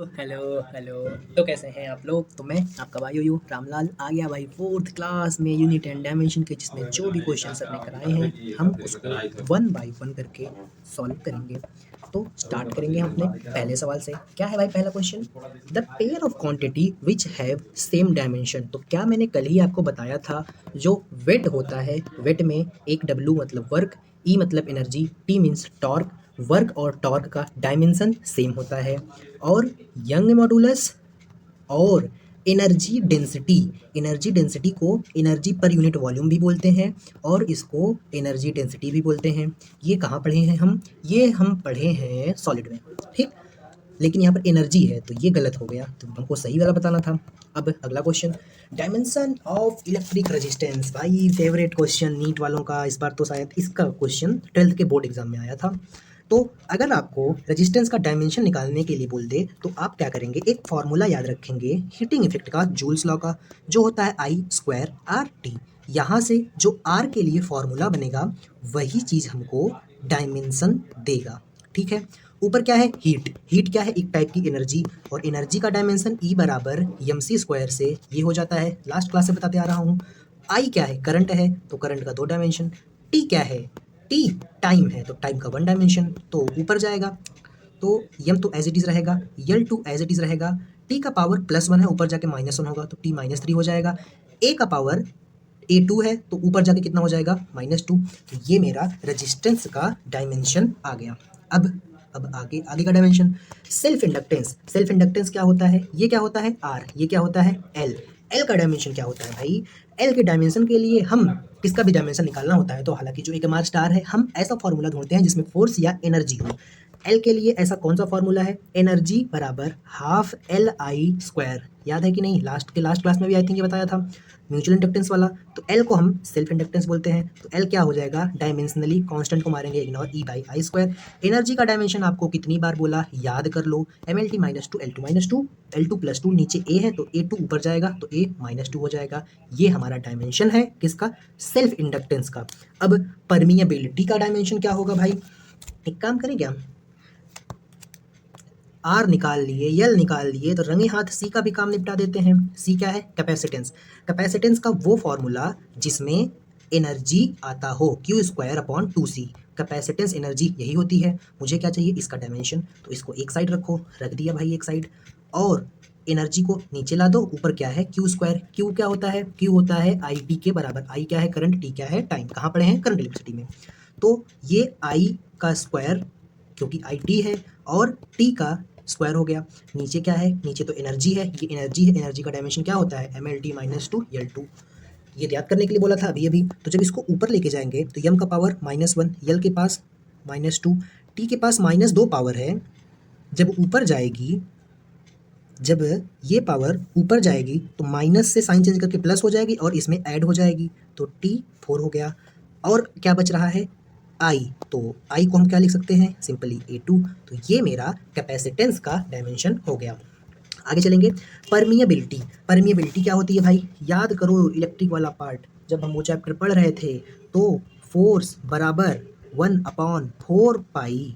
Hello hello. तो कैसे हैं आप लोग? तो मैं आपका भाई यू रामलाल आ गया भाई फोर्थ क्लास में यूनिट एंड डायमेंशन के, जिसमें जो भी क्वेश्चन सर ने कराए हैं हम उसको वन बाय वन करके सॉल्व करेंगे। तो स्टार्ट करेंगे हम अपने पहले सवाल से। क्या है भाई पहला question? The pair of quantity which have same dimension. तो क्या मैंने कल ही आपको बताया था, जो वेट होता है, वेट में एक डब्ल्यू मतलब वर्क, ई मतलब energy, T means torque, work और टॉर्क का डायमेंशन सेम होता है। और यंग मॉडुलस और एनर्जी डेंसिटी को एनर्जी पर यूनिट वॉल्यूम भी बोलते हैं और इसको एनर्जी डेंसिटी भी बोलते हैं। ये कहाँ पढ़े हैं हम? ये हम पढ़े हैं सॉलिड में, ठीक। लेकिन यहाँ पर एनर्जी है तो ये गलत हो गया, तो हमको सही वाला बताना था। अब अगला question, dimension of electric resistance. भाई फेवरेट क्वेश्चन नीट वालों का, इस बार तो शायद इसका क्वेश्चन 12th के बोर्ड एग्जाम में आया था। तो अगर आपको रेजिस्टेंस का डायमेंशन निकालने के लिए बोल दे तो आप क्या करेंगे? एक फॉर्मूला याद रखेंगे हीटिंग इफेक्ट का, जूल्स लॉ का, जो होता है आई स्क्वायर आर टी। यहाँ से जो आर के लिए फॉर्मूला बनेगा वही चीज़ हमको डायमेंशन देगा, ठीक है। ऊपर क्या है? हीट। हीट क्या है? एक टाइप की एनर्जी, और एनर्जी का डायमेंशन ई बराबर एम सी स्क्वायर से ये हो जाता है, लास्ट क्लास से बताते आ रहा हूँ। आई क्या है? करंट है, तो करंट का दो डायमेंशन। टी क्या है? टी टाइम है, तो टाइम का वन डायमेंशन, तो ऊपर जाएगा। तो यम तो एज इट इज़ रहेगा, यल टू एज इट इज़ रहेगा। टी का पावर +1 है, ऊपर जाके -1 होगा, तो टी -3 हो जाएगा। ए का पावर A2 है, तो ऊपर जाके कितना हो जाएगा? -2। तो ये मेरा रेजिस्टेंस का डायमेंशन आ गया। अब आगे आगे का dimension, self inductance. Self inductance क्या होता है? ये क्या होता है? R। ये क्या होता है? L। L का डायमेंशन क्या होता है भाई? L के डायमेंशन के लिए हम किसका भी डायमेंशन निकालना होता है, तो हालांकि जो एक एम स्टार है, हम ऐसा फॉर्मूला ढूंढते हैं जिसमें फोर्स या एनर्जी हो। एल के लिए ऐसा कौन सा फॉर्मूला है? एनर्जी बराबर हाफ एल आई स्क्वायर। याद है कि नहीं? लास्ट क्लास में भी आई थिंक ये बताया था, म्यूचुअल इंडक्टेंस वाला। तो एल को हम सेल्फ इंडक्टेंस बोलते हैं, तो एल क्या हो जाएगा? डायमेंशनली कांस्टेंट को मारेंगे ignore, E by I square. Energy का डायमेंशन आपको कितनी बार बोला, याद कर लो, M L T -2 L2 L2 +2, नीचे ए है तो A2 ऊपर जाएगा तो A -2 हो जाएगा। ये हमारा डायमेंशन है किसका? सेल्फ इंडक्टेंस का। अब परमिएबिलिटी का डायमेंशन क्या होगा भाई? एक काम करें क्या, आर निकाल लिए, यल निकाल लिए, तो रंगे हाथ सी का भी काम निपटा देते हैं। सी क्या है? कैपेसिटेंस। कैपेसिटेंस का वो फॉर्मूला जिसमें एनर्जी आता हो, Q²/2C। कैपेसिटेंस एनर्जी यही होती है। मुझे क्या चाहिए? इसका डायमेंशन, तो इसको एक साइड रखो, रख दिया भाई एक साइड, और एनर्जी को नीचे ला दो। ऊपर क्या है? Q²। क्यू क्या होता है? क्यू होता है आई टी के बराबर। आई क्या है? करंट। टी क्या है? टाइम। कहाँ पढ़े हैं? करंट इलेक्ट्रिसिटी में। तो ये आई का स्क्वायर, क्योंकि आई टी है, और टी का स्क्वायर हो गया। नीचे क्या है? नीचे तो एनर्जी है, ये एनर्जी है। एनर्जी का डायमेंशन क्या होता है? M L T -2 L2। ये याद करने के लिए बोला था अभी अभी। तो जब इसको ऊपर लेके जाएंगे तो यम का पावर -1, यल के पास -2, टी के पास -2 पावर है। जब ऊपर जाएगी, जब ये पावर ऊपर जाएगी तो माइनस से साइन चेंज करके प्लस हो जाएगी और इसमें ऐड हो जाएगी, तो T4 हो गया। और क्या बच रहा है? आई। तो आई को हम क्या लिख सकते हैं? Simply A2। तो ये मेरा कैपेसिटेंस का डायमेंशन हो गया। आगे चलेंगे, परमिएबिलिटी। परमिएबिलिटी क्या होती है भाई? याद करो इलेक्ट्रिक वाला पार्ट, जब हम वो चैप्टर पढ़ रहे थे, तो फोर्स बराबर 1/4 पाई,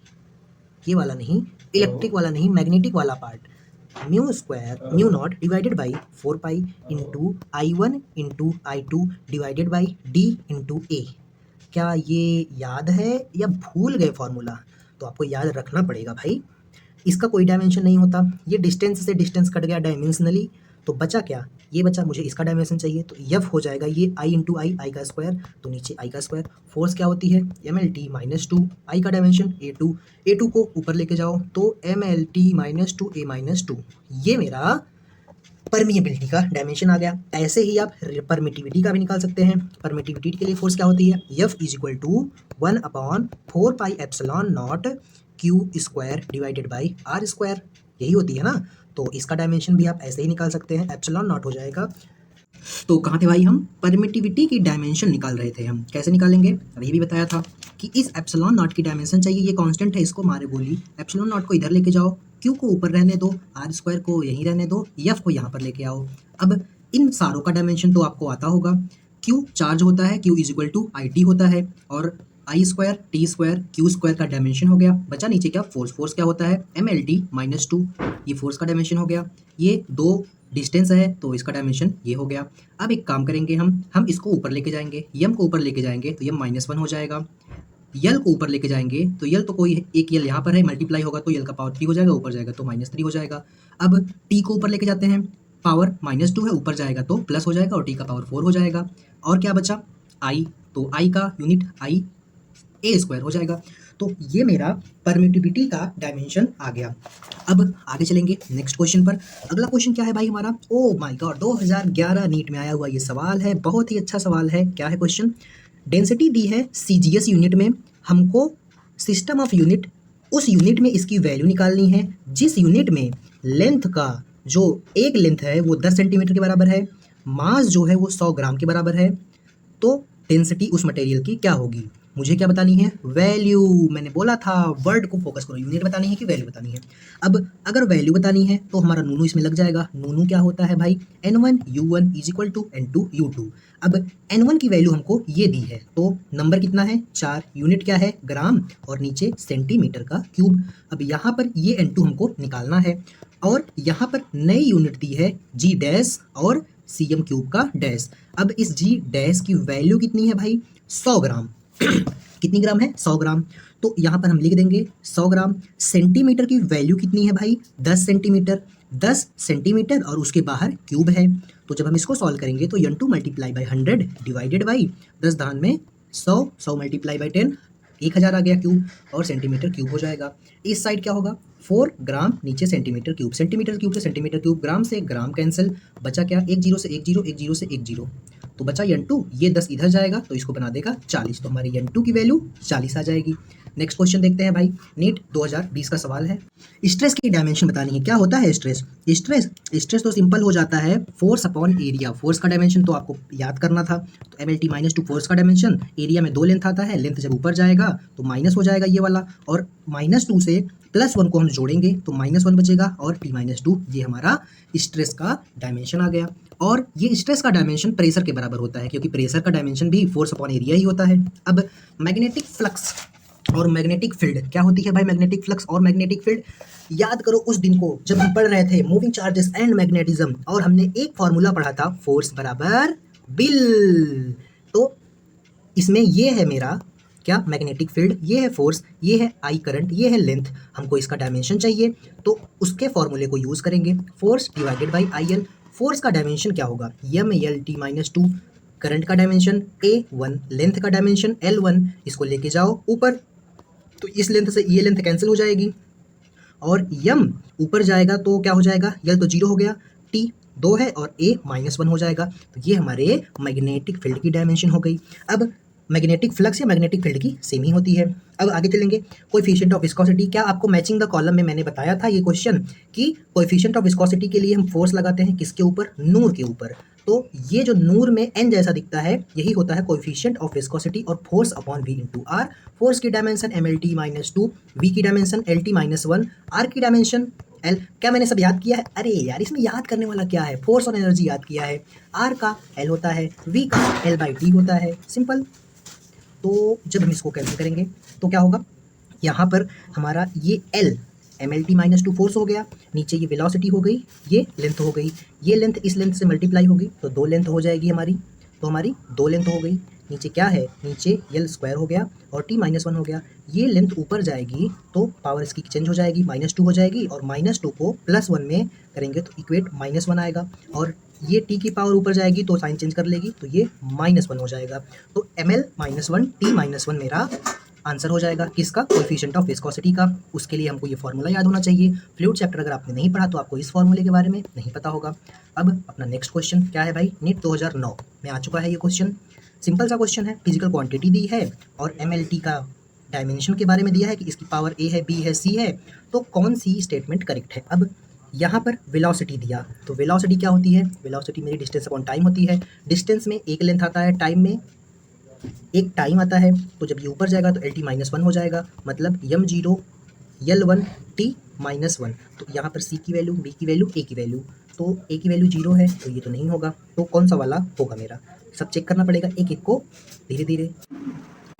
ये वाला नहीं, इलेक्ट्रिक वाला नहीं, मैग्नेटिक वाला part, mu naught divided by 4 pi into I1 into I2 divided by D into A। क्या ये याद है या भूल गए फॉर्मूला? तो आपको याद रखना पड़ेगा भाई। इसका कोई डायमेंशन नहीं होता, ये डिस्टेंस से डिस्टेंस कट गया डायमेंशनली, तो बचा क्या? ये बचा, मुझे इसका डायमेंशन चाहिए, तो यफ हो जाएगा ये आई इंटू आई, आई का स्क्वायर, तो नीचे आई का स्क्वायर। फोर्स क्या होती है? एम एल टी -2, आई का डायमेंशन A2, A2 को ऊपर लेके जाओ तो एम एल टी -2 A -2। ये मेरा परमिएबिलिटी का डायमेंशन आ गया। ऐसे ही आप परमिटिविटी का भी निकाल सकते हैं। परमिटिविटी के लिए फोर्स क्या होती है? F = 1/4 pi epsilon not Q² divided by R², यही होती है ना। तो इसका डायमेंशन भी आप ऐसे ही निकाल सकते हैं, एप्सिलॉन नॉट हो जाएगा। तो कहाँ थे भाई? हम परमिटिविटी की डायमेंशन निकाल रहे थे। हम कैसे निकालेंगे? अभी भी बताया था कि इस एप्सिलॉन नॉट की डायमेंशन चाहिए, ये कांस्टेंट है, इसको मारे गोली, एप्सिलॉन नॉट को इधर लेके जाओ, क्यू को ऊपर रहने दो, R² को यहीं रहने दो, एफ को यहाँ पर लेके आओ। अब इन सारों का डायमेंशन तो आपको आता होगा। क्यू चार्ज होता है, Q = IT होता है, और I square T square Q square का डायमेंशन हो गया। बचा नीचे क्या, फोर्स। फोर्स क्या होता है, mLT-2, ये फोर्स का डायमेंशन हो गया। ये दो डिस्टेंस है तो इसका डायमेंशन ये हो गया। अब एक काम करेंगे हम इसको ऊपर लेके जाएंगे, यम को ऊपर लेके जाएंगे तो यम -1 हो जाएगा। यल को ऊपर लेके जाएंगे तो यल तो कोई एक यल यहाँ पर है, मल्टीप्लाई होगा तो यल का पावर 3 हो जाएगा, ऊपर जाएगा तो -3 हो जाएगा। अब टी को ऊपर लेके जाते हैं, पावर -2 है, ऊपर जाएगा तो प्लस हो जाएगा और टी का पावर 4 हो जाएगा। और क्या बचा, आई, तो आई का यूनिट आई ए स्क्वायर हो जाएगा। तो ये मेरा परमिटिविटी का डायमेंशन आ गया। अब आगे चलेंगे नेक्स्ट क्वेश्चन पर। अगला क्वेश्चन क्या है भाई हमारा, ओ माय गॉड, 2011 नीट में आया हुआ ये सवाल है, बहुत ही अच्छा सवाल है। क्या है क्वेश्चन, डेंसिटी दी है सीजीएस यूनिट में, हमको सिस्टम ऑफ यूनिट, उस यूनिट में इसकी वैल्यू निकालनी है जिस यूनिट में लेंथ का जो एक लेंथ है वो 10 सेंटीमीटर के बराबर है, मास जो है वो 100 ग्राम के बराबर है, तो डेंसिटी उस मटेरियल की क्या होगी। मुझे क्या बतानी है, वैल्यू। मैंने बोला था वर्ड को फोकस करो, यूनिट बतानी है कि वैल्यू बतानी है। अब अगर वैल्यू बतानी है तो हमारा नूनू इसमें लग जाएगा। नूनू क्या होता है भाई, N1 U1 = N2 U2। अब N1 की वैल्यू हमको ये दी है तो नंबर कितना है 4, यूनिट क्या है ग्राम और नीचे सेंटीमीटर का क्यूब। अब यहाँ पर ये N2 हमको निकालना है और यहाँ पर नई यूनिट दी है G डैश और CM क्यूब का डैश। अब इस G डैश की वैल्यू कितनी है भाई, 100 ग्राम। कितनी ग्राम है, 100 ग्राम। तो यहाँ पर हम लिख देंगे 100 ग्राम। सेंटीमीटर की वैल्यू कितनी है भाई, 10 सेंटीमीटर। 10 सेंटीमीटर और उसके बाहर क्यूब है, तो जब हम इसको सॉल्व करेंगे तो N2 × 100 डिवाइडेड बाई 10 धान में 100, 100 × 10 1000 आ गया क्यूब और सेंटीमीटर क्यूब हो जाएगा। इस साइड क्या होगा, 4 ग्राम नीचे सेंटीमीटर क्यूब, सेंटीमीटर क्यूब से सेंटीमीटर क्यूब, ग्राम से ग्राम कैंसिल, बचा क्या, एक जीरो से एक जीरो, एक जीरो से एक जीरो, तो बचा N2। ये 10 इधर जाएगा तो इसको बना देगा 40, तो हमारी N2 की वैल्यू 40 आ जाएगी। नेक्स्ट क्वेश्चन देखते हैं भाई, नीट 2020 का सवाल है। स्ट्रेस की डायमेंशन बतानी है। क्या होता है स्ट्रेस, स्ट्रेस तो सिंपल हो जाता है, फोर्स अपॉन एरिया। फोर्स का डायमेंशन तो आपको याद करना था, तो mLT-2 फोर्स का डायमेंशन, एरिया में 2 लेंथ आता है, लेंथ जब ऊपर जाएगा तो माइनस हो जाएगा ये वाला, और -2 से +1 को हम जोड़ेंगे तो -1 बचेगा और T-2, ये हमारा स्ट्रेस का डायमेंशन आ गया। और ये स्ट्रेस का डायमेंशन प्रेशर के बराबर होता है, क्योंकि प्रेशर का डायमेंशन भी फोर्स अपॉन एरिया ही होता है। अब मैग्नेटिक फ्लक्स और मैग्नेटिक फील्ड क्या होती है भाई, मैग्नेटिक फ्लक्स और मैग्नेटिक फील्ड याद करो उस दिन को जब हम पढ़ रहे थे मूविंग चार्जेस एंड मैग्नेटिज्म, और हमने एक फॉर्मूला पढ़ा था, फोर्स बराबर बिल। तो इसमें ये है मेरा क्या, मैग्नेटिक फील्ड, ये है फोर्स, ये है आई करंट, ये है लेंथ। हमको इसका डायमेंशन चाहिए तो उसके फॉर्मूले को यूज़ करेंगे, force divided by IL। Force का डायमेंशन क्या होगा, mLT-2, करंट का डायमेंशन A1, लेंथ का डायमेंशन L1, इसको लेके जाओ ऊपर तो इस लेंथ से ये लेंथ कैंसिल हो जाएगी, और यम ऊपर जाएगा तो क्या हो जाएगा, यल तो 0 हो गया, T 2 है और A -1 हो जाएगा। तो ये हमारे मैग्नेटिक फील्ड की डायमेंशन हो गई। अब मैग्नेटिक फ्लक्स या मैग्नेटिक फील्ड की सेम ही होती है। अब आगे चलेंगे, कोएफिशिएंट ऑफ विस्कोसिटी। क्या आपको मैचिंग द कॉलम में मैंने बताया था ये क्वेश्चन कि कोएफिशिएंट ऑफ विस्कोसिटी के लिए हम फोर्स लगाते हैं किसके ऊपर, नूर के ऊपर। तो ये जो नूर में n जैसा दिखता है यही होता है कोएफिशिएंट ऑफ विस्कोसिटी, और force upon v into R. Force की डायमेंशन mLT-2, v की डायमेंशन LT-1, r की डायमेंशन L। क्या मैंने सब याद किया है, अरे यार इसमें याद करने वाला क्या है, फोर्स और एनर्जी याद किया है। r का L होता है, v का L/T होता है, सिंपल। तो जब हम इसको कैंसिल करेंगे तो क्या होगा, यहाँ पर हमारा ये L mLT-2 फोर्स हो गया, नीचे ये वेलोसिटी हो गई, ये लेंथ हो गई, ये लेंथ इस लेंथ से मल्टीप्लाई होगी तो 2 लेंथ हो जाएगी हमारी, तो हमारी 2 लेंथ हो गई। नीचे क्या है, नीचे L स्क्वायर हो गया और T-1 हो गया, ये लेंथ ऊपर जाएगी तो पावर इसकी चेंज हो जाएगी, -2 हो जाएगी, और -2 को +1 में करेंगे तो इक्वेट -1 आएगा, और ये T की पावर ऊपर जाएगी तो साइन चेंज कर लेगी तो ये -1 हो जाएगा। तो ml-1 T-1 मेरा आंसर हो जाएगा किसका, कोएफिशिएंट ऑफ विस्कोसिटी का। उसके लिए हमको ये फॉर्मूला याद होना चाहिए। फ्लूइड चैप्टर अगर आपने नहीं पढ़ा तो आपको इस फॉर्मूले के बारे में नहीं पता होगा। अब अपना नेक्स्ट क्वेश्चन क्या है भाई, नीट 2009 में आ चुका है ये क्वेश्चन। सिंपल सा क्वेश्चन है, फिजिकल क्वांटिटी दी है और mLT का डायमेंशन के बारे में दिया है कि इसकी पावर A है, B है, C है, तो कौन सी स्टेटमेंट करेक्ट है। अब यहाँ पर वेलोसिटी दिया, तो वेलोसिटी क्या होती है, वेलोसिटी मेरी डिस्टेंस अपॉन टाइम होती है। डिस्टेंस में एक लेंथ आता है, टाइम में एक टाइम आता है, तो जब ये ऊपर जाएगा तो LT-1 हो जाएगा, मतलब m0 L1 T-1। तो यहाँ पर C की वैल्यू, B की वैल्यू, A की वैल्यू, तो A की वैल्यू 0 है तो ये तो नहीं होगा, तो कौन सा वाला होगा मेरा, सब चेक करना पड़ेगा एक एक को धीरे धीरे।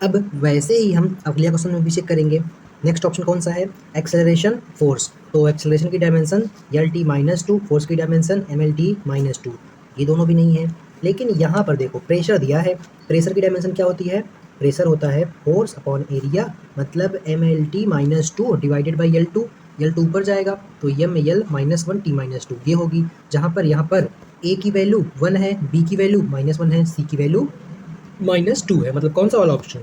अब वैसे ही हम अगले क्वेश्चन में भी चेक करेंगे। नेक्स्ट ऑप्शन कौन सा है, एक्सेलरेशन फोर्स। तो एक्सेलरेशन की डायमेंशन LT-2, फोर्स की डायमेंशन MLT-2, ये दोनों भी नहीं है। लेकिन यहाँ पर देखो प्रेशर दिया है, प्रेशर की डायमेंशन क्या होती है, प्रेशर होता है फोर्स अपॉन एरिया, मतलब MLT-2 divided by L2, L2 ऊपर जाएगा तो ML-1 T-2 ये होगी। जहाँ पर यहाँ पर A की वैल्यू 1 है, B की वैल्यू -1 है, C की वैल्यू -2 है, मतलब कौन सा वाला ऑप्शन,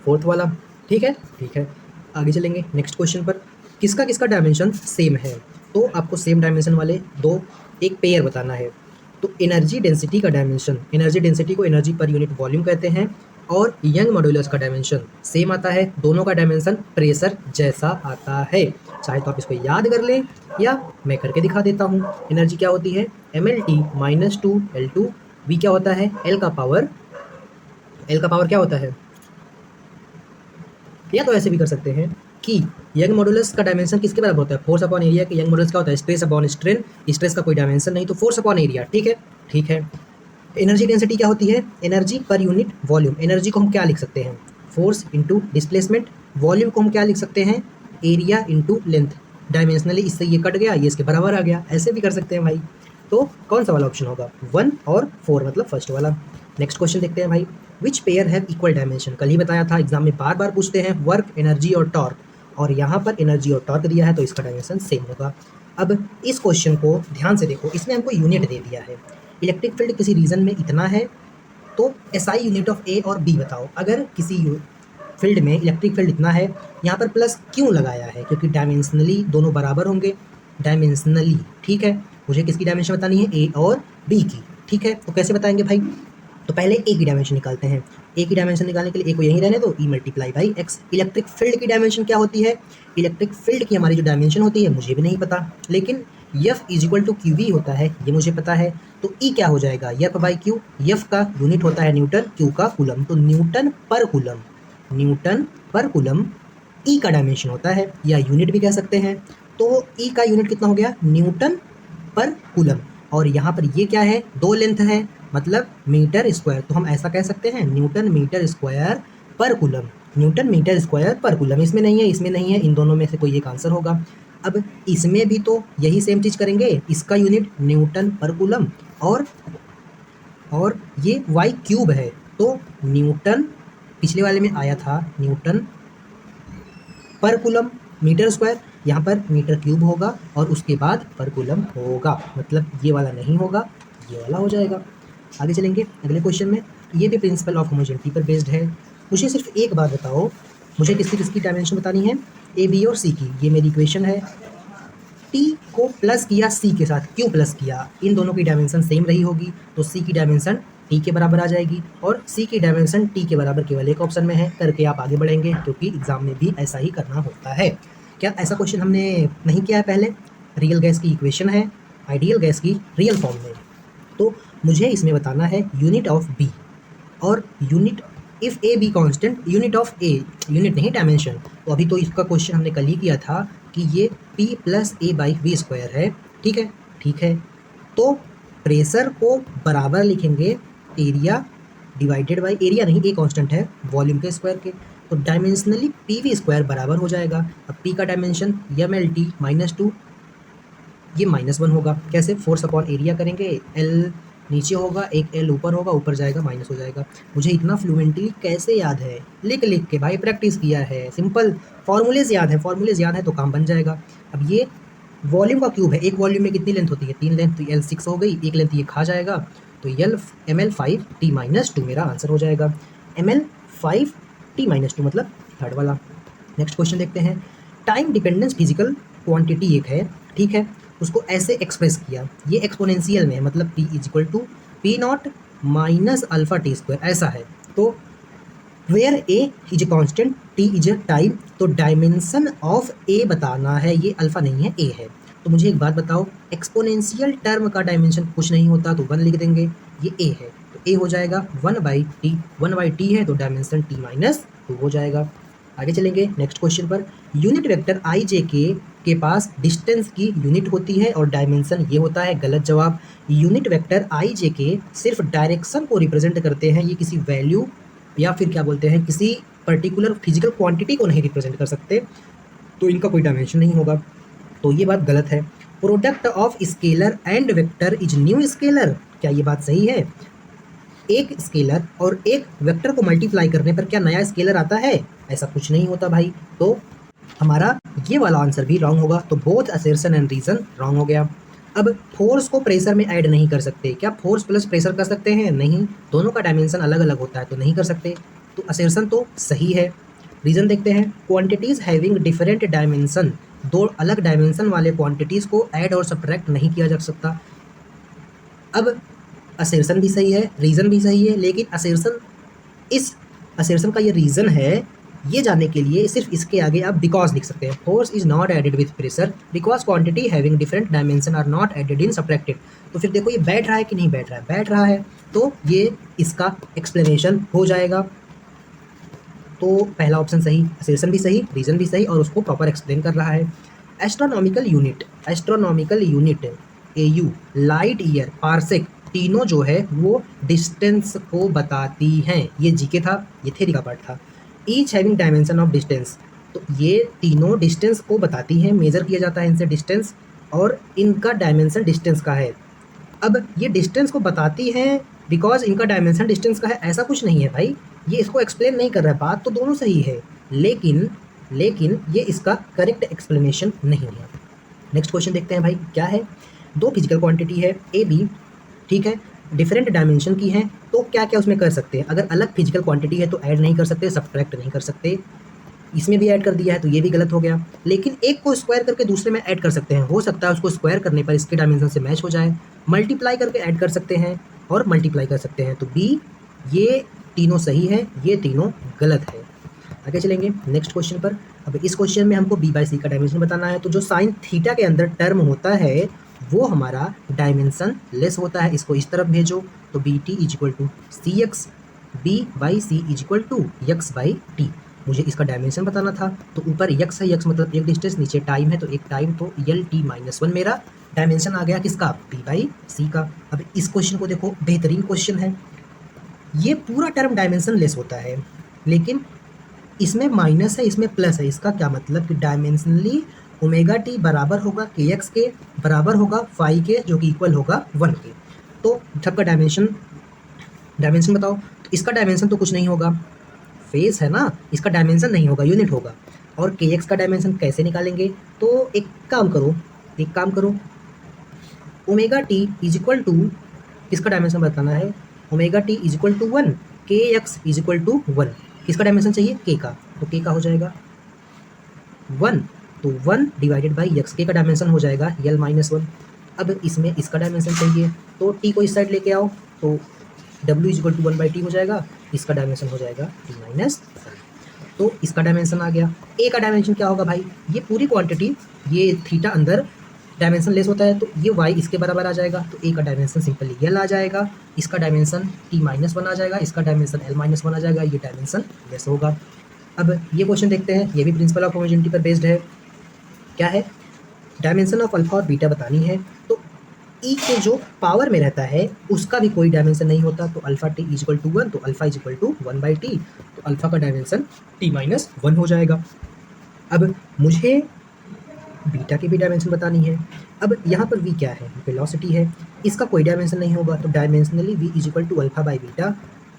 फोर्थ वाला। ठीक है, ठीक है, आगे चलेंगे नेक्स्ट क्वेश्चन पर। किसका किसका डायमेंशन सेम है, तो आपको सेम डायमेंशन वाले दो एक पेयर बताना है। तो एनर्जी डेंसिटी का डायमेंशन, एनर्जी डेंसिटी को एनर्जी पर यूनिट वॉल्यूम कहते हैं, और यंग मॉड्यूलस का डायमेंशन सेम आता है, दोनों का डायमेंशन प्रेशर जैसा आता है। चाहे तो आप इसको याद कर लें या मैं करके दिखा देता हूँ। एनर्जी क्या होती है, MLT-2 L2, V क्या होता है, L का पावर क्या होता है, या तो ऐसे भी कर सकते हैं कि यंग मॉडुलस का डायमेंशन किसके बराबर होता है, फोर्स अपॉन एरिया के। यंग मॉडुलस क्या होता है, स्ट्रेस अपॉन स्ट्रेन, स्ट्रेस का कोई डायमेंशन नहीं तो फोर्स अपॉन एरिया। ठीक है, ठीक है। एनर्जी डेंसिटी क्या होती है, energy per unit volume. Energy को हम क्या लिख सकते हैं, फोर्स इंटू डिस्प्लेसमेंट। वॉल्यूम को हम क्या लिख सकते हैं, एरिया इंटू लेंथ। डायमेंशनली इससे ये कट गया, ये इसके बराबर आ गया, ऐसे भी कर सकते हैं भाई। तो कौन सा वाला ऑप्शन होगा, 1 और 4, मतलब फर्स्ट वाला। नेक्स्ट क्वेश्चन देखते हैं भाई, which pair have equal dimension. कल ही बताया था, एग्जाम में बार बार पूछते हैं, वर्क, एनर्जी और टॉर्क, और यहाँ पर एनर्जी और टॉर्क दिया है तो इसका डायमेंशन सेम होगा। अब इस क्वेश्चन को ध्यान से देखो, इसने हमको यूनिट दे दिया है, इलेक्ट्रिक फील्ड किसी रीजन में इतना है तो SI यूनिट ऑफ A और B बताओ। अगर किसी फील्ड में इलेक्ट्रिक फील्ड इतना है, यहाँ पर प्लस क्यों लगाया है, क्योंकि डायमेंशनली दोनों बराबर होंगे, डायमेंशनली। ठीक है, मुझे किसकी डायमेंशन बतानी है, A और B की। ठीक है, तो कैसे बताएंगे भाई, तो पहले A की डायमेंशन निकालते हैं। A की डायमेंशन निकालने के लिए A को यहीं रहने दो, E multiply by X। Electric field की डायमेंशन क्या होती है, इलेक्ट्रिक फील्ड की हमारी जो डायमेंशन होती है मुझे भी नहीं पता, लेकिन F इजिक्वल टू QV होता है, ये मुझे पता है। तो E क्या हो जाएगा, F बाई Q। F का यूनिट होता है न्यूटन, Q का कूलम, तो न्यूटन पर कूलम, न्यूटन पर कूलम E का डायमेंशन होता है, या यूनिट भी कह सकते हैं। तो E का यूनिट कितना हो गया, न्यूटन पर कूलम। और यहाँ पर ये क्या है, दो लेंथ है, मतलब मीटर स्क्वायर, तो हम ऐसा कह सकते हैं न्यूटन मीटर स्क्वायर पर कूलम, न्यूटन मीटर स्क्वायर पर कूलम। इसमें नहीं है, इसमें नहीं है, इन दोनों में से कोई एक आंसर होगा। अब इसमें भी तो यही सेम चीज़ करेंगे, इसका यूनिट न्यूटन पर कूलम, और ये वाई क्यूब है, तो न्यूटन, पिछले वाले में आया था न्यूटन पर कूलम मीटर स्क्वायर, यहाँ पर मीटर क्यूब होगा और उसके बाद पर कूलम होगा, मतलब ये वाला नहीं होगा, ये वाला हो जाएगा। आगे चलेंगे अगले क्वेश्चन में, ये भी प्रिंसिपल ऑफ होमोजेनिटी पर बेस्ड है। मुझे सिर्फ एक बात बताओ, मुझे किसकी किसकी डायमेंशन बतानी है, A B और C की। ये मेरी इक्वेशन है, T को प्लस किया C के साथ, क्यों प्लस किया, इन दोनों की डायमेंशन सेम रही होगी तो C की डायमेंशन T के बराबर आ जाएगी, और C की डायमेंशन T के बराबर केवल एक ऑप्शन में है। करके आप आगे बढ़ेंगे, क्योंकि एग्जाम में भी ऐसा ही करना होता है। क्या ऐसा क्वेश्चन हमने नहीं किया है पहले, रियल गैस की इक्वेशन है आइडियल गैस की रियल फॉर्म में, तो मुझे इसमें बताना है यूनिट ऑफ B, और unit if A B constant, unit of A, unit नहीं डायमेंशन। तो अभी तो इसका क्वेश्चन हमने कल ही किया था कि ये P plus A by V square है। ठीक है, ठीक है, तो प्रेशर को बराबर लिखेंगे एरिया डिवाइडेड बाई, एरिया नहीं, A कांस्टेंट है, वॉल्यूम के स्क्वायर के, तो डायमेंशनली PV स्क्वायर बराबर हो जाएगा। अब P का डायमेंशन MLT-2, ये -1 होगा। कैसे, फोर्स अपॉन एरिया करेंगे, L नीचे होगा, एक L ऊपर होगा, ऊपर जाएगा माइनस हो जाएगा। मुझे इतना फ्लुएंटली कैसे याद है, लिख लिख के भाई, प्रैक्टिस किया है, सिंपल फॉर्मूलेज याद है, फॉर्मूलेज याद है तो काम बन जाएगा। अब ये वॉल्यूम का क्यूब है, एक वॉल्यूम में कितनी लेंथ होती है, 3 लेंथ, तो L6 हो गई, एक लेंथ ये खा जाएगा, तो ML5T-2 मेरा आंसर हो जाएगा। ML5T-2 मतलब थर्ड वाला। नेक्स्ट क्वेश्चन देखते हैं, टाइम डिपेंडेंस फिजिकल क्वांटिटी एक है, ठीक है, उसको ऐसे एक्सप्रेस किया, ये एक्सपोनेंशियल में है, मतलब P is equal to P0 minus alpha T square, ऐसा है। तो where A is a constant, T is a time, तो डायमेंशन ऑफ A बताना है, ये अल्फा नहीं है, A है। तो मुझे एक बात बताओ, एक्सपोनेंशियल टर्म का डायमेंशन कुछ नहीं होता तो 1 लिख देंगे, ये A है, तो A हो जाएगा 1/T, 1/T है तो डायमेंशन T-2 हो जाएगा। आगे चलेंगे नेक्स्ट क्वेश्चन पर, यूनिट वेक्टर IJ के पास डिस्टेंस की यूनिट होती है और डायमेंशन ये होता है, गलत जवाब। यूनिट वेक्टर IJ के सिर्फ डायरेक्शन को रिप्रेजेंट करते हैं, ये किसी वैल्यू या फिर क्या बोलते हैं किसी पर्टिकुलर फिजिकल क्वांटिटी को नहीं रिप्रेजेंट कर सकते, तो इनका कोई डायमेंशन नहीं होगा। तो ये बात गलत है। Product of scalar and vector is new scalar, क्या ये बात सही है? एक स्केलर और एक वेक्टर को मल्टीप्लाई करने पर क्या नया स्केलर आता है? ऐसा कुछ नहीं होता भाई। तो हमारा ये वाला आंसर भी रॉन्ग होगा। तो both assertion and reason wrong हो गया। अब फोर्स को प्रेशर में ऐड नहीं कर सकते, क्या फोर्स प्लस प्रेशर कर सकते हैं? नहीं, दोनों का डायमेंशन अलग अलग होता है तो नहीं कर सकते। तो असर्शन तो सही है। रीजन देखते हैं, क्वांटिटीज हैविंग डिफरेंट डायमेंशन, दो अलग डायमेंशन वाले क्वांटिटीज को ऐड और सब्ट्रैक्ट नहीं किया जा सकता। अब असर्शन भी सही है, रीजन भी सही है, लेकिन असर्शन का ये रीजन है, ये जानने के लिए सिर्फ इसके आगे आप बिकॉज लिख सकते हैं। Force is not added with pressure because quantity having different dimension are not added in subtracted. तो फिर देखो ये बैठ रहा है कि नहीं बैठ रहा है? बैठ रहा है, तो ये इसका एक्सप्लेनेशन हो जाएगा। तो पहला ऑप्शन सही, असर्शन भी सही, रीजन भी सही, और उसको प्रॉपर एक्सप्लेन कर रहा है। Astronomical unit AU, light year, parsec, तीनों जो है वो डिस्टेंस को बताती हैं। ये जीके था, ये थ्योरी का पार्ट था। Each having dimension of distance, तो ये तीनों डिस्टेंस को बताती हैं, मेजर किया जाता है इनसे डिस्टेंस, और इनका डायमेंशन डिस्टेंस का है। अब ये डिस्टेंस को बताती हैं बिकॉज इनका डायमेंशन डिस्टेंस का है, ऐसा कुछ नहीं है भाई। ये इसको एक्सप्लेन नहीं कर रहा है, बात तो दोनों सही है, लेकिन ये इसका करेक्ट एक्सप्लेनेशन नहीं है। नेक्स्ट क्वेश्चन देखते हैं भाई क्या है। दो फिजिकल क्वांटिटी है ए बी, ठीक है, डिफरेंट डायमेंशन की हैं, तो क्या क्या उसमें कर सकते हैं? अगर अलग फिजिकल क्वांटिटी है तो ऐड नहीं कर सकते, सब्ट्रैक्ट नहीं कर सकते। इसमें भी ऐड कर दिया है तो ये भी गलत हो गया। लेकिन एक को स्क्वायर करके दूसरे में ऐड कर सकते हैं, हो सकता है उसको स्क्वायर करने पर इसके डायमेंशन से मैच हो जाए। मल्टीप्लाई करके ऐड कर सकते हैं और मल्टीप्लाई कर सकते हैं। तो बी, ये तीनों सही है, ये तीनों गलत है। आगे चलेंगे नेक्स्ट क्वेश्चन पर। अब इस क्वेश्चन में हमको b/c का डायमेंशन बताना है। तो जो साइन थीटा के अंदर टर्म होता है वो हमारा डायमेंशन लेस होता है। इसको इस तरफ भेजो तो BT = CX, b/c = x/t। मुझे इसका डायमेंशन बताना था, तो ऊपर x है, x मतलब एक डिस्टेंस, नीचे टाइम है तो एक टाइम, तो LT-1 मेरा डायमेंशन आ गया किसका? b/c का। अब इस क्वेश्चन को देखो, बेहतरीन क्वेश्चन है। ये पूरा टर्म डायमेंशन लेस होता है, लेकिन इसमें माइनस है, इसमें प्लस है। इसका क्या मतलब कि डायमेंशनली ω/t बराबर होगा kx के, बराबर होगा फाई के, जो कि इक्वल होगा 1 के। तो सबका डायमेंशन बताओ। तो इसका डायमेंशन तो कुछ नहीं होगा, फेस है ना, इसका डायमेंशन नहीं होगा, यूनिट होगा। और kx का डायमेंशन कैसे निकालेंगे? तो एक काम करो, ω/t = किसका डायमेंशन बताना है? ω/t = 1, kx = 1। किसका डायमेंशन चाहिए? k का, तो k का हो जाएगा 1, तो 1 डिवाइडेड बाई x, k का डायमेंशन हो जाएगा L-1। अब इसमें इसका डायमेंशन चाहिए, तो t को इस साइड लेके आओ, तो w = 1/t हो जाएगा, इसका डायमेंशन हो जाएगा t-1। तो इसका डायमेंशन आ गया। a का डायमेंशन क्या होगा भाई? ये पूरी क्वांटिटी, ये थीटा अंदर डायमेंशन लेस होता है, तो ये y इसके बराबर आ जाएगा, तो a का डायमेंशन सिंपली L आ जाएगा, इसका डायमेंशन t-1 आ जाएगा, इसका डायमेंशन L-1 आ जाएगा, ये डायमेंशन लेस होगा। अब ये क्वेश्चन देखते हैं, ये भी प्रिंसिपल ऑफ होमोजेनिटी पर बेस्ड है। क्या है? डायमेंशन ऑफ अल्फा और बीटा बतानी है। तो ई के जो पावर में रहता है उसका भी कोई डायमेंशन नहीं होता, तो अल्फा t = 1, तो अल्फा = 1/t, तो अल्फा का डायमेंशन t-1 हो जाएगा। अब मुझे बीटा की भी डायमेंशन बतानी है। अब यहाँ पर v क्या है? वेलोसिटी है, इसका कोई डायमेंशन नहीं होगा, तो डायमेंशनली v = अल्फा/बीटा,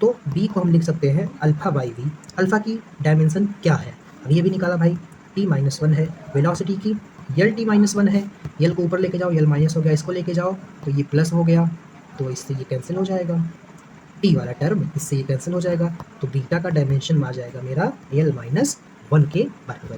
तो b को हम लिख सकते हैं अल्फा/v। अल्फा की डायमेंशन क्या है? अब ये भी निकाला भाई, t-1 है। वेलोसिटी की L-t-1 है, L को ऊपर लेके जाओ, L माइनस हो गया, इसको लेके जाओ तो ये प्लस हो गया, तो इससे ये कैंसिल हो जाएगा, t वाला टर्म इससे ये कैंसिल हो जाएगा, तो बीटा का डायमेंशन आ जाएगा मेरा L-1 के बराबर।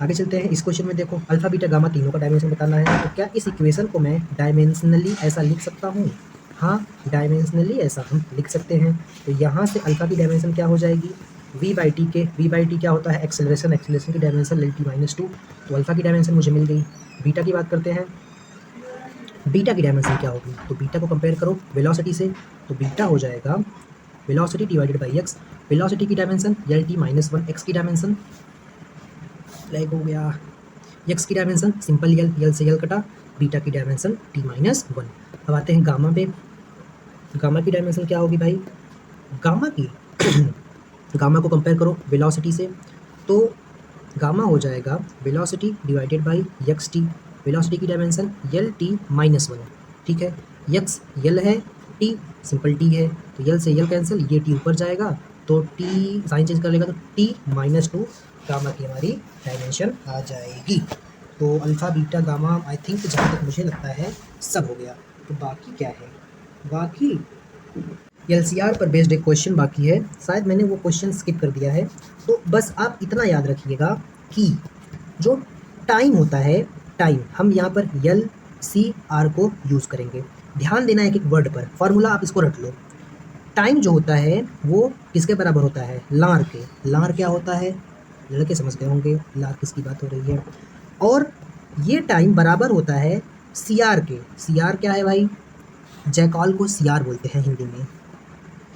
आगे चलते हैं। इस क्वेश्चन में देखो, अल्फा बीटा गामा तीनों का डायमेंशन बताना है। तो क्या इस इक्वेशन को मैं डायमेंशनली ऐसा लिख सकता हूँ? हाँ, डायमेंशनली ऐसा हम लिख सकते हैं। तो यहाँ से अल्फा की डायमेंशन क्या हो जाएगी? v/t के, v/t क्या होता है? एक्सेलरेशन की डायमेंशन L-t-2, तो अल्फा की डायमेंशन मुझे मिल गई। बीटा की बात करते हैं, बीटा की डायमेंशन क्या होगी? तो बीटा को कंपेयर करो वेलोसिटी से, तो बीटा हो जाएगा velocity divided by x। Velocity की डायमेंशन L-t-1, x की डायमेंशन लैग हो गया, x की डायमेंशन सिंपल L से L कटा, बीटा की डायमेंशन t-1। अब आते हैं गामा पे। गामा की डायमेंशन क्या होगी भाई? गामा की गामा को कंपेयर करो वेलोसिटी से, तो गामा हो जाएगा velocity divided by x T. Velocity की डायमेंशन यल टी माइनस वन, ठीक है। यक्स यल है, टी सिंपल टी है, तो यल से यल कैंसिल, ये टी ऊपर जाएगा तो टी साइन चेंज कर लेगा तो टी माइनस टू गामा की हमारी डायमेंशन आ जाएगी। तो alpha beta gamma I think जहाँ तक मुझे लगता है सब हो गया। तो बाकी क्या है, बाकी एलसीआर पर बेस्ड एक क्वेश्चन बाकी है, शायद मैंने वो क्वेश्चन स्किप कर दिया है। तो बस आप इतना याद रखिएगा कि जो टाइम होता है, टाइम हम यहाँ पर यल सी आर को यूज़ करेंगे। ध्यान देना है एक एक वर्ड पर, फॉर्मूला आप इसको रट लो। टाइम जो होता है वो किसके बराबर होता है, लार के। लार क्या होता है, लड़के समझ गए होंगे लार किसकी बात हो रही है। और ये टाइम बराबर होता है सी आर के। सी आर क्या है भाई, जैकॉल को सी आर बोलते हैं हिंदी में।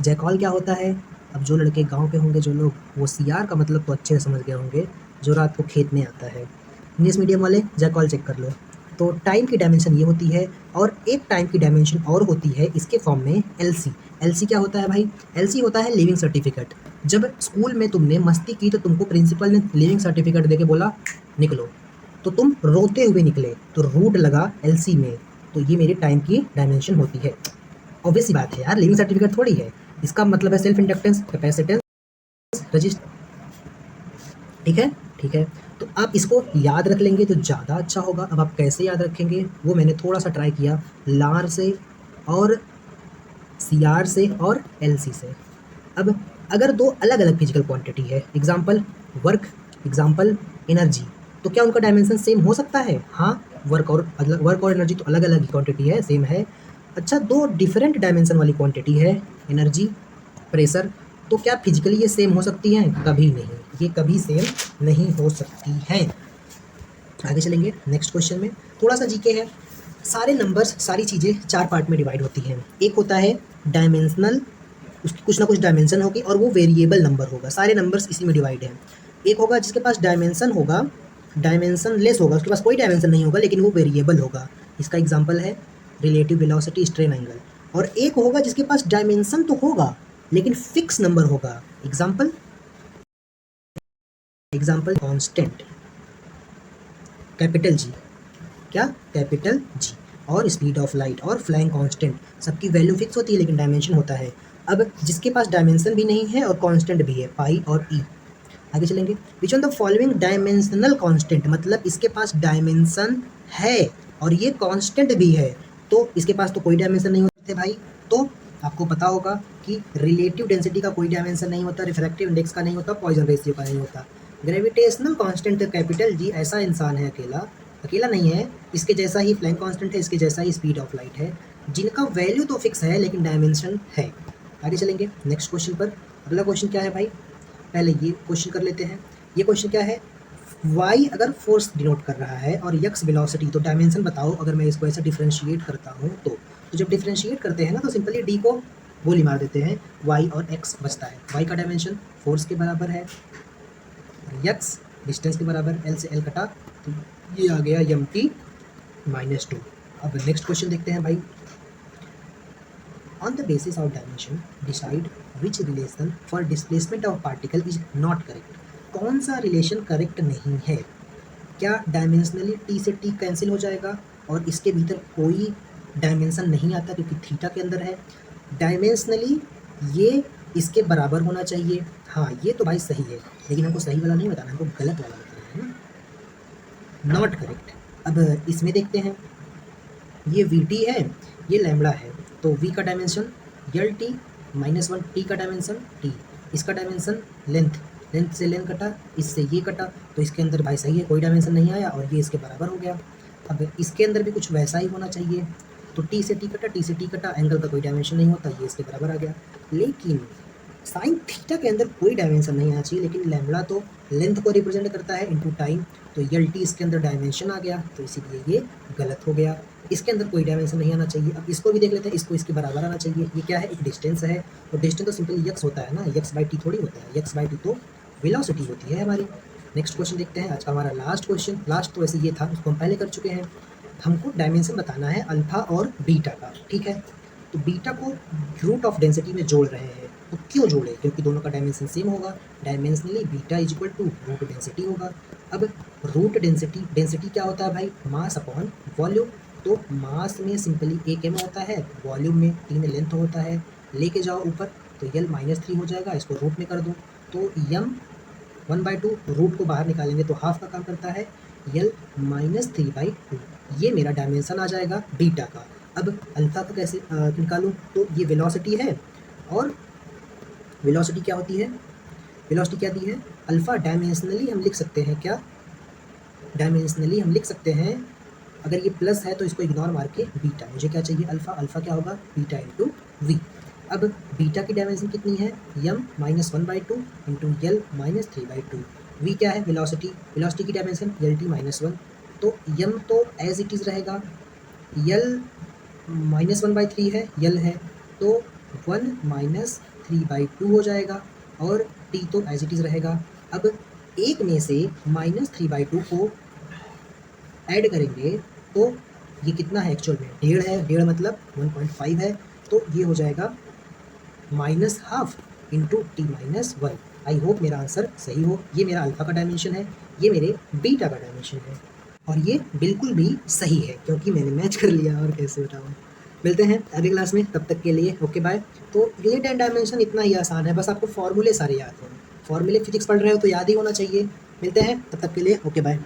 जैकॉल क्या होता है, अब जो लड़के गांव के होंगे जो लोग, वो सी आर का मतलब तो अच्छे से समझ गए होंगे, जो रात को खेत में आता है। इंग्लिश मीडियम वाले जैकॉल चेक कर लो। तो टाइम की डायमेंशन ये होती है, और एक टाइम की डायमेंशन और होती है इसके फॉर्म में एलसी। एलसी क्या होता है भाई, एलसी होता है लिविंग सर्टिफिकेट। जब स्कूल में तुमने मस्ती की तो तुमको प्रिंसिपल ने लिविंग सर्टिफिकेट देके बोला निकलो, तो तुम रोते हुए निकले, तो रूट लगा एलसी में, तो ये मेरी टाइम की डायमेंशन होती है। ऑब्वियस सी बात है यार, लिविंग सर्टिफिकेट थोड़ी है, इसका मतलब है सेल्फ इंडक्टेंस, कैपेसिटेंस, रजिस्टर, ठीक है, ठीक है। तो आप इसको याद रख लेंगे तो ज़्यादा अच्छा होगा। अब आप कैसे याद रखेंगे वो मैंने थोड़ा सा ट्राई किया, लार से और सी आर से और एल सी से। अब अगर दो अलग अलग फिजिकल क्वांटिटी है, एग्जाम्पल वर्क, एग्जाम्पल एनर्जी, तो क्या उनका डायमेंशन सेम हो सकता है? हाँ, वर्क और एनर्जी तो अलग अलग ही क्वांटिटी है, सेम है। अच्छा, दो डिफरेंट डायमेंशन वाली क्वांटिटी है, एनर्जी, प्रेशर, तो क्या फिजिकली ये सेम हो सकती हैं? कभी नहीं, ये कभी सेम नहीं हो सकती हैं। आगे चलेंगे नेक्स्ट क्वेश्चन में, थोड़ा सा जीके है। सारे नंबर्स, सारी चीज़ें चार पार्ट में डिवाइड होती हैं। एक होता है डायमेंशनल, उसकी कुछ ना कुछ डायमेंशन होगी और वो वेरिएबल नंबर होगा। सारे नंबर्स इसी में डिवाइड हैं। एक होगा जिसके पास डायमेंशन होगा, डायमेंशन लेस होगा, उसके पास कोई डायमेंशन नहीं होगा लेकिन वो वेरिएबल होगा। इसका एग्जांपल है रिलेटिव वेलोसिटी, स्ट्रेन एंगल। और एक होगा जिसके पास डायमेंशन तो होगा लेकिन फिक्स नंबर होगा। एग्जांपल कांस्टेंट, कैपिटल जी, क्या, कैपिटल जी। और स्पीड ऑफ लाइट और फ्लाइंग कांस्टेंट, सबकी वैल्यू फिक्स होती है लेकिन डायमेंशन होता है। अब जिसके पास डायमेंशन भी नहीं है और कांस्टेंट भी है, पाई और ई। आगे चलेंगे, which on the following dimensional constant, मतलब इसके पास डायमेंशन है और ये कांस्टेंट भी है, तो इसके पास तो कोई डायमेंशन नहीं होते भाई। तो आपको पता होगा कि रिलेटिव डेंसिटी का कोई डायमेंशन नहीं होता, रिफ्रैक्टिव इंडेक्स का नहीं होता, पॉइजन रेशियो का नहीं होता। ग्रेविटेशनल कांस्टेंट कैपिटल जी ऐसा इंसान है, अकेला नहीं है, इसके जैसा ही फ्लाइंग कांस्टेंट है, इसके जैसा ही स्पीड ऑफ लाइट है, जिनका वैल्यू तो फिक्स है लेकिन डायमेंशन है। आगे चलेंगे नेक्स्ट क्वेश्चन पर। अगला क्वेश्चन क्या है भाई, पहले ये क्वेश्चन कर लेते हैं। ये क्वेश्चन क्या है, y अगर फोर्स डिनोट कर रहा है और x वेलोसिटी, तो डायमेंशन बताओ। अगर मैं इसको ऐसा डिफरेंशिएट करता हूँ तो जब डिफरेंशिएट करते हैं ना तो सिंपली d को गोली मार देते हैं, y और x बचता है। y का डायमेंशन फोर्स के बराबर है, x डिस्टेंस के बराबर, l से l कटा तो ये आ गया mt माइनस टू। अब नेक्स्ट क्वेश्चन देखते हैं भाई। On the basis of dimension, decide which relation for displacement of particle is not correct. कौन सा रिलेशन करेक्ट नहीं है? क्या डायमेंशनली t से t कैंसिल हो जाएगा और इसके भीतर कोई डायमेंशन नहीं आता क्योंकि थीटा के अंदर है। डायमेंशनली ये इसके बराबर होना चाहिए, हाँ ये तो भाई सही है, लेकिन हमको सही वाला नहीं बताना, हमको गलत वाला बताना है ना, नॉट करेक्ट। अब इसमें देखते हैं, ये वी है, ये लैम्बडा है, तो v का डायमेंशन यल टी माइनस वन, टी का डायमेंशन t, इसका डायमेंशन लेंथ, लेंथ से लेंथ कटा, इससे ये कटा, तो इसके अंदर भाई सही है, कोई डायमेंशन नहीं आया और ये इसके बराबर हो गया। अब इसके अंदर भी कुछ वैसा ही होना चाहिए, तो t से t कटा, t से t कटा, एंगल का कोई डायमेंशन नहीं होता, ये इसके बराबर आ गया। लेकिन साइन थीटा के अंदर कोई डायमेंशन नहीं आना चाहिए, लेकिन लैम्बडा तो लेंथ को रिप्रेजेंट करता है इनटू टाइम, तो यल टी इसके अंदर डायमेंशन आ गया, तो इसीलिए ये गलत हो गया। इसके अंदर कोई डायमेंशन नहीं आना चाहिए। अब इसको भी देख लेते हैं, इसको इसके बराबर आना चाहिए। ये क्या है, एक डिस्टेंस है, तो डिस्टेंस तो सिंपली x होता है ना, x बाई टी थोड़ी होता है, x बाई टी तो वेलोसिटी होती है हमारी। नेक्स्ट क्वेश्चन देखते हैं, आज का हमारा लास्ट क्वेश्चन। लास्ट तो वैसे ये था, उसको हम पहले कर चुके हैं। हमको डायमेंशन बताना है अल्फा और बीटा का, ठीक है। तो बीटा को रूट ऑफ डेंसिटी में जोड़ रहे हैं। तो क्यों जोड़े? क्योंकि दोनों का डायमेंशन सेम होगा, dimensionally beta is equal to root density होगा। अब रूट डेंसिटी क्या होता है भाई? Mass upon volume. तो मास में सिंपली 1 m होता है, वॉल्यूम में 3 लेंथ होता है। लेके जाओ ऊपर तो यल -3 हो जाएगा, इसको रूट में कर दो तो यम 1/2, रूट को बाहर निकालेंगे तो हाफ का काम करता है, यल -3/2। ये मेरा डायमेंशन आ जाएगा बीटा का। अब अल्फा को कैसे निकालूं? तो ये वेलोसिटी है, और वेलोसिटी क्या होती है? वेलोसिटी क्या दी है? अल्फा डायमेंशनली हम लिख सकते हैं क्या? डायमेंशनली हम लिख सकते हैं, अगर ये प्लस है तो इसको इग्नोर मार के बीटा। मुझे क्या चाहिए? अल्फा। अल्फा क्या होगा? Beta into V. अब बीटा की डायमेंशन कितनी है? यम -1/2 इंटू यल -3/2। वी क्या है? वेलोसिटी। वेलोसिटी की डायमेंशन यल टी -1। तो यम तो एज इट इज़ रहेगा, यल -1/3 है, यल है, तो 1 -3/2 हो जाएगा, और टी तो एज इट इज़ रहेगा। अब एक में से -3/2 को ऐड करेंगे तो ये कितना है एक्चुअल में? 1.5 है, 1.5 मतलब 1.5 है, तो ये हो जाएगा -½ इंटू टी -1। आई होप मेरा आंसर सही हो। ये मेरा अल्फा का डायमेंशन है, ये मेरे बीटा का डायमेंशन है, और ये बिल्कुल भी सही है क्योंकि मैंने मैच कर लिया। और कैसे बताऊँ? मिलते हैं अगली क्लास में, तब तक के लिए ओके बाय। तो रेट एंड डायमेंशन इतना ही आसान है, बस आपको फॉर्मूले सारे याद हों। फॉर्मूले फिजिक्स पढ़ रहे हो तो याद ही होना चाहिए। मिलते हैं, तब तक के लिए ओके बाय।